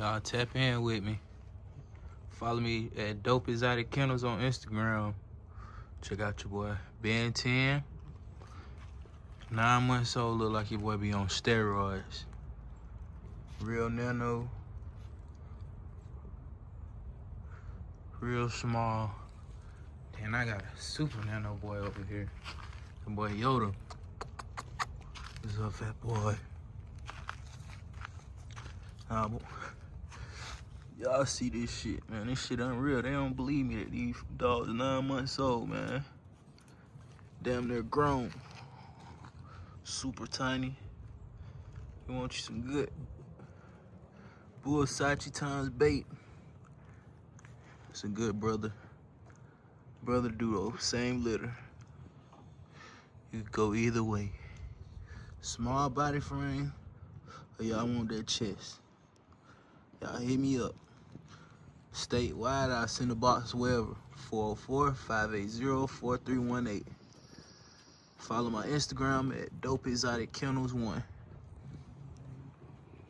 Y'all tap in with me. Follow me at Dope Exotic Kennels on Instagram. Check out your boy Ben 10. 9 months old, look like your boy be on steroids. Real nano. Real small. And I got a super nano boy over here. The boy Yoda. What's up, fat boy? Y'all see this shit, man. This shit unreal. They don't believe me that these dogs are 9 months old, man. Damn, they're grown. Super tiny. You want you some good Bull Sachi times bait. It's a good brother. Brother duo, same litter. You could go either way. Small body frame, or y'all want that chest. Y'all hit me up. Statewide, I'll send a box wherever. 404-580-4318. Follow my Instagram at Dope Exotic Kennels 1.